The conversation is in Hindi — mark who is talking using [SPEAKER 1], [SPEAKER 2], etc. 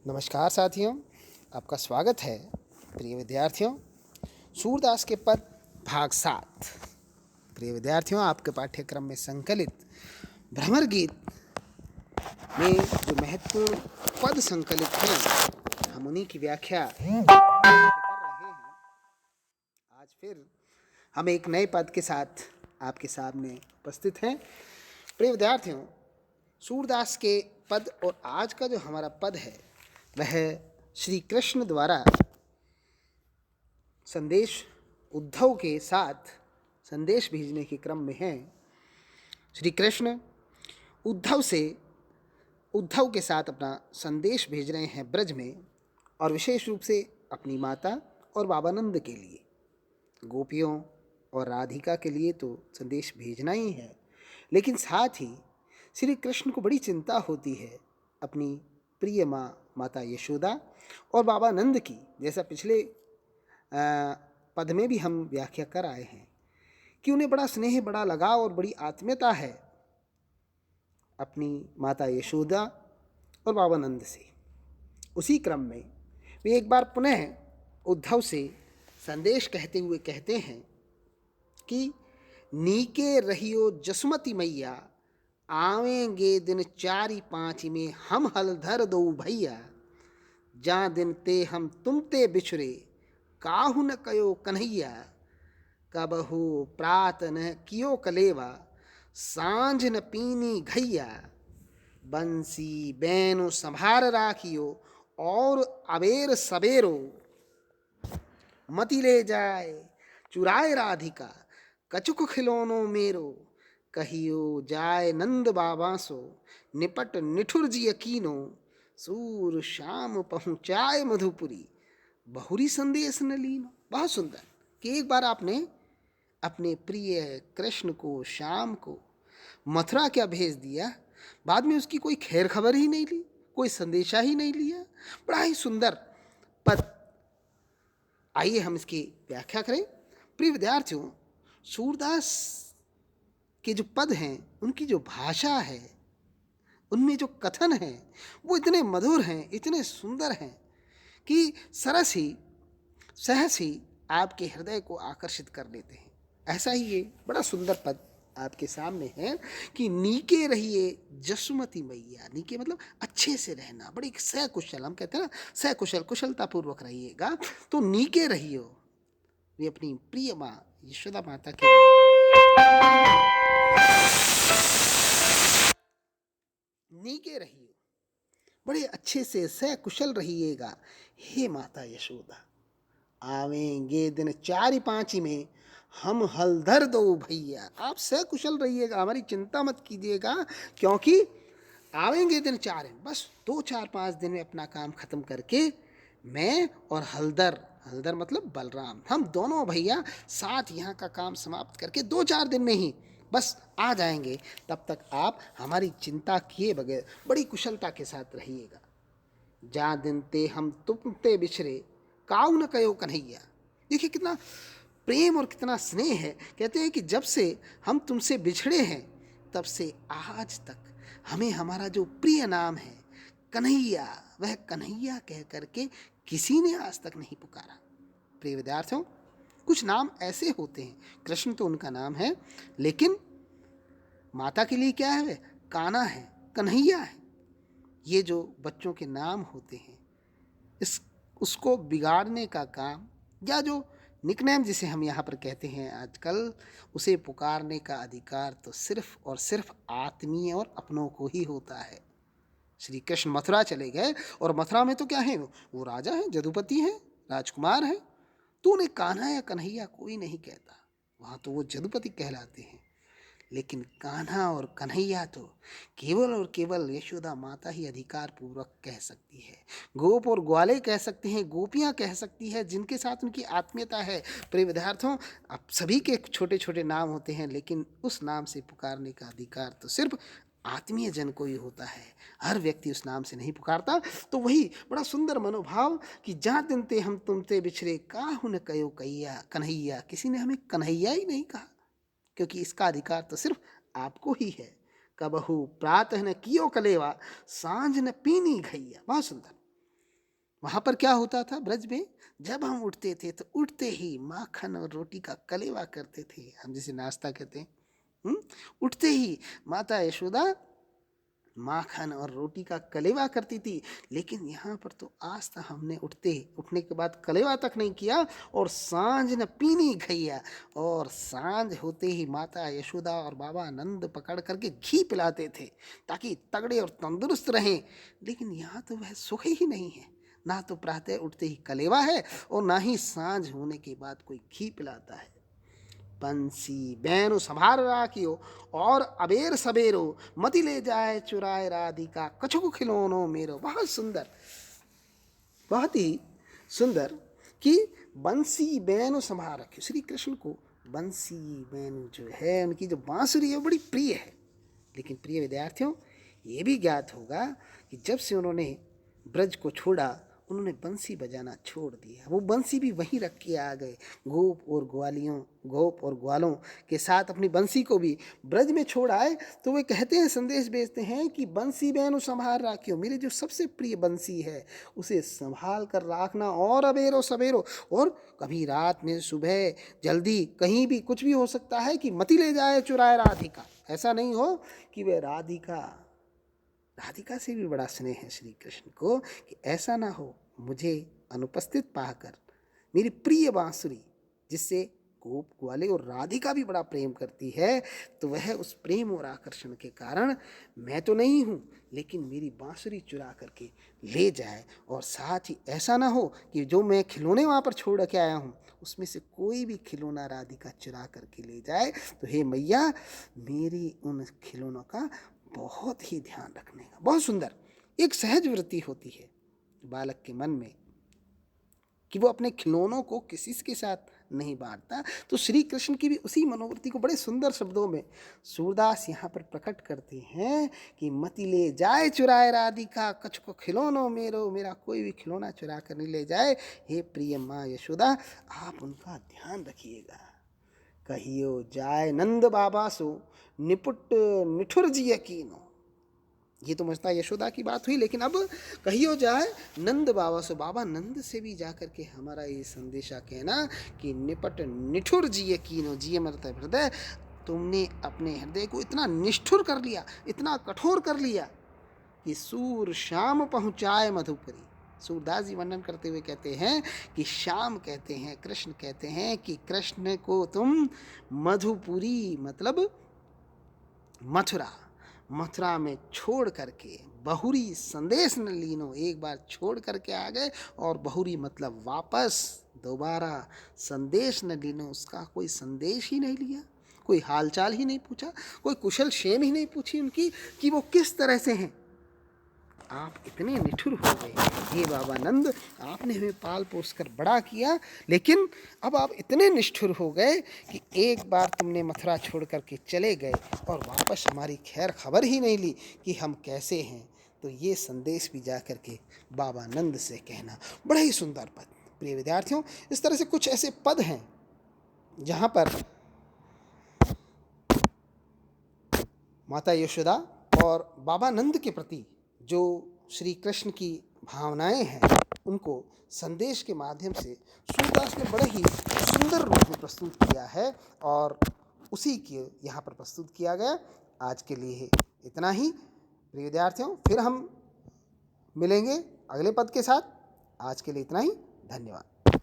[SPEAKER 1] नमस्कार साथियों, आपका स्वागत है। प्रिय विद्यार्थियों, सूरदास के पद भाग 7। प्रिय विद्यार्थियों, आपके पाठ्यक्रम में संकलित भ्रमर गीत में जो महत्वपूर्ण पद संकलित हैं, हम उन्हीं की व्याख्या कर रहे हैं। आज फिर हम एक नए पद के साथ आपके सामने उपस्थित हैं। प्रिय विद्यार्थियों, सूरदास के पद और आज का जो हमारा पद है वह श्री कृष्ण द्वारा संदेश उद्धव के साथ संदेश भेजने के क्रम में है। श्री कृष्ण उद्धव के साथ अपना संदेश भेज रहे हैं ब्रज में, और विशेष रूप से अपनी माता और बाबानंद के लिए, गोपियों और राधिका के लिए तो संदेश भेजना ही है, लेकिन साथ ही श्री कृष्ण को बड़ी चिंता होती है अपनी प्रिय माता यशोदा और बाबानंद की। जैसा पिछले पद में भी हम व्याख्या कर आए हैं कि उन्हें बड़ा स्नेह, बड़ा लगाव और बड़ी आत्मीयता है अपनी माता यशोदा और बाबानंद से। उसी क्रम में वे एक बार पुनः उद्धव से संदेश कहते हुए कहते हैं कि नीके रहियो जसमती मैया, आवेंगे दिन 4-5 में हम हलधर दो भैया। जा दिन ते हम तुम ते बिछुरे, काहू न कयो कन्हैया। कबहू प्रात न कियो कलेवा, सांझ न पीनी घैया। बंसी बैनो संभार राखियो, और अबेर सबेरो। मति ले जाए चुराए राधिका, कचुक खिलौनो मेरो। कहियो जाए नंद बाबा सो, निपट निठुर जी यकीनो। सूर शाम पहुँचाए मधुपुरी, बहुरी संदेश न लीनो। बहुत सुंदर कि एक बार आपने अपने प्रिय कृष्ण को, श्याम को मथुरा क्या भेज दिया, बाद में उसकी कोई खैर खबर ही नहीं ली, कोई संदेशा ही नहीं लिया। बड़ा ही सुंदर पद। आइए हम इसकी व्याख्या करें। प्रिय विद्यार्थियों, सूरदास के जो पद हैं, उनकी जो भाषा है, उनमें जो कथन है, वो इतने मधुर हैं, इतने सुंदर हैं कि सरस ही, सहज ही आपके हृदय को आकर्षित कर लेते हैं। ऐसा ही ये बड़ा सुंदर पद आपके सामने है कि नीके रहिए जसुमती मैया। नीके मतलब अच्छे से रहना, बड़ी सकुशल, हम कहते हैं ना सकुशल, कुशलता पूर्वक रहिएगा। तो नीके रहियो, वे अपनी प्रिय माँ यशोदा माता के नीके रहियो, बड़े अच्छे से सकुशल रहिएगा हे माता यशोदा। आवेंगे दिन 4-5 में हम हलधर दो भैया। आप सकुशल रहिएगा, हमारी चिंता मत कीजिएगा, क्योंकि आवेंगे दिन 4 में, बस 2-4-5 दिन में अपना काम खत्म करके मैं और हलधर मतलब बलराम, हम दोनों भैया साथ यहाँ का काम समाप्त करके 2-4 दिन में ही बस आ जाएंगे। तब तक आप हमारी चिंता किए बगैर बड़ी कुशलता के साथ रहिएगा। जा दिन ते हम तुम ते बिछरे, काऊ न कयो कन्हैया। देखिए कितना प्रेम और कितना स्नेह है। कहते हैं कि जब से हम तुमसे बिछड़े हैं, तब से आज तक हमें हमारा जो प्रिय नाम है कन्हैया, वह कन्हैया कह करके किसी ने आज तक नहीं पुकारा। प्रिय विद्यार्थियों, कुछ नाम ऐसे होते हैं, कृष्ण तो उनका नाम है, लेकिन माता के लिए क्या है, वह कान्हा है, कन्हैया है। ये जो बच्चों के नाम होते हैं, इस उसको बिगाड़ने का काम, या जो निकनेम जिसे हम यहाँ पर कहते हैं आजकल, उसे पुकारने का अधिकार तो सिर्फ और सिर्फ आत्मीय और अपनों को ही होता है। श्री कृष्ण मथुरा चले गए, और मथुरा में तो क्या है, वो राजा हैं, जदुपति हैं, राजकुमार हैं, तो उन्हें कान्हा या कन्हैया कोई नहीं कहता, वहाँ तो वो जदुपति कहलाते हैं। लेकिन कान्हा और कन्हैया तो केवल और केवल यशोदा माता ही अधिकार पूर्वक कह सकती है। गोप और ग्वाले कह सकते हैं, गोपियाँ कह सकती है, जिनके साथ उनकी आत्मीयता है। प्रिय विद्यार्थियों, अब सभी के छोटे छोटे नाम होते हैं, लेकिन उस नाम से पुकारने का अधिकार तो सिर्फ आत्मीय जन को ही होता है, हर व्यक्ति उस नाम से नहीं पुकारता। तो वही बड़ा सुंदर मनोभाव कि जहाँ दिन ते हम तुमते बिछड़े, काहू न कयो कैया कन्हैया। किसी ने हमें कन्हैया ही नहीं कहा, क्योंकि इसका अधिकार तो सिर्फ आपको ही है। कबहू प्रातः न कियो कलेवा, सांझ न पीनी घैया। बहुत सुंदर। वहाँ पर क्या होता था ब्रज में, जब हम उठते थे तो उठते ही माखन और रोटी का कलेवा करते थे, हम जिसे नाश्ता कहते हैं। उठते ही माता यशोदा माखन और रोटी का कलेवा करती थी। लेकिन यहाँ पर तो आज तक हमने उठने के बाद कलेवा तक नहीं किया, और सांझ न पीनी घैया, और सांझ होते ही माता यशोदा और बाबा नंद पकड़ करके घी पिलाते थे ताकि तगड़े और तंदुरुस्त रहें। लेकिन यहाँ तो वह सुख ही नहीं है, ना तो प्रातः उठते ही कलेवा है और ना ही सांझ होने के बाद कोई घी पिलाता है। बंसी बैनु संभार राखियो और अबेर सबेरो, मति ले जाए चुराए राधिका कछुक खिलौनो मेरो। बहुत सुंदर, बहुत ही सुंदर कि बंसी बैनु संभार रखियो। श्री कृष्ण को बंसी बैनु जो है, उनकी जो बांसुरी है वो बड़ी प्रिय है। लेकिन प्रिय विद्यार्थियों, ये भी ज्ञात होगा कि जब से उन्होंने ब्रज को छोड़ा, उन्होंने बंसी बजाना छोड़ दिया। वो बंसी भी वहीं रख के आ गए, गोप और ग्वालों के साथ अपनी बंसी को भी ब्रज में छोड़ आए। तो वे कहते हैं, संदेश भेजते हैं कि बंसी बहनों संभाल राखियो, मेरे जो सबसे प्रिय बंसी है उसे संभाल कर रखना, और अबेरो सवेरो, और कभी रात में सुबह जल्दी कहीं भी कुछ भी हो सकता है कि मति ले जाए चुराए राधिका। ऐसा नहीं हो कि वे राधिका से भी बड़ा स्नेह है श्री कृष्ण को, कि ऐसा ना हो मुझे अनुपस्थित पाकर मेरी प्रिय बांसुरी, जिससे गोप ग्वाले और राधिका भी बड़ा प्रेम करती है, तो वह उस प्रेम और आकर्षण के कारण मैं तो नहीं हूँ, लेकिन मेरी बांसुरी चुरा करके ले जाए। और साथ ही ऐसा ना हो कि जो मैं खिलौने वहाँ पर छोड़ के आया हूँ उसमें से कोई भी खिलौना राधिका चुरा करके ले जाए। तो हे मैया, मेरी उन खिलौनों का बहुत ही ध्यान रखने का। बहुत सुंदर एक सहज वृत्ति होती है बालक के मन में कि वो अपने खिलौनों को किसी के साथ नहीं बांटता। तो श्री कृष्ण की भी उसी मनोवृत्ति को बड़े सुंदर शब्दों में सूरदास यहाँ पर प्रकट करते हैं कि मति ले जाए चुराए राधिका कछ को खिलौनो मेरो, मेरा कोई भी खिलौना चुरा कर नहीं ले जाए। हे प्रिय माँ यशोदा, आप उनका ध्यान रखिएगा। कहियो जाए नंद बाबा सो निपुट निठुर जी यकीनो। ये तो मस्ता यशोदा की बात हुई, लेकिन अब कहियो जाए नंद बाबा से, बाबा नंद से भी जा करके हमारा ये संदेशा कहना कि निपट निठुर जी यकीनो। जी मतलब हृदय, तुमने अपने हृदय को इतना निष्ठुर कर लिया, इतना कठोर कर लिया कि सूर शाम पहुँचाए मधुपुरी। सूरदास जी वर्णन करते हुए कहते हैं कि श्याम कहते हैं, कृष्ण कहते हैं कि कृष्ण को तुम मधुपुरी मतलब मथुरा में छोड़ करके, बहुरी संदेश न लीनो, एक बार छोड़ करके आ गए, और बहुरी मतलब वापस दोबारा संदेश न लीनो, उसका कोई संदेश ही नहीं लिया, कोई हालचाल ही नहीं पूछा, कोई कुशल क्षेम ही नहीं पूछी उनकी कि वो किस तरह से हैं। आप इतने निठुर हो गए हे बाबा नंद, आपने हमें पाल पोस कर बड़ा किया, लेकिन अब आप इतने निष्ठुर हो गए कि एक बार तुमने मथुरा छोड़ करके चले गए और वापस हमारी खैर खबर ही नहीं ली कि हम कैसे हैं। तो ये संदेश भी जा कर के बाबा नंद से कहना। बड़ा ही सुंदर पद। प्रिय विद्यार्थियों, इस तरह से कुछ ऐसे पद हैं जहाँ पर माता यशोदा और बाबा नंद के प्रति जो श्री कृष्ण की भावनाएं हैं, उनको संदेश के माध्यम से सूरदास ने बड़े ही सुंदर रूप में प्रस्तुत किया है, और उसी के यहाँ पर प्रस्तुत किया गया। आज के लिए इतना ही प्रिय विद्यार्थियों, फिर हम मिलेंगे अगले पद के साथ। आज के लिए इतना ही, धन्यवाद।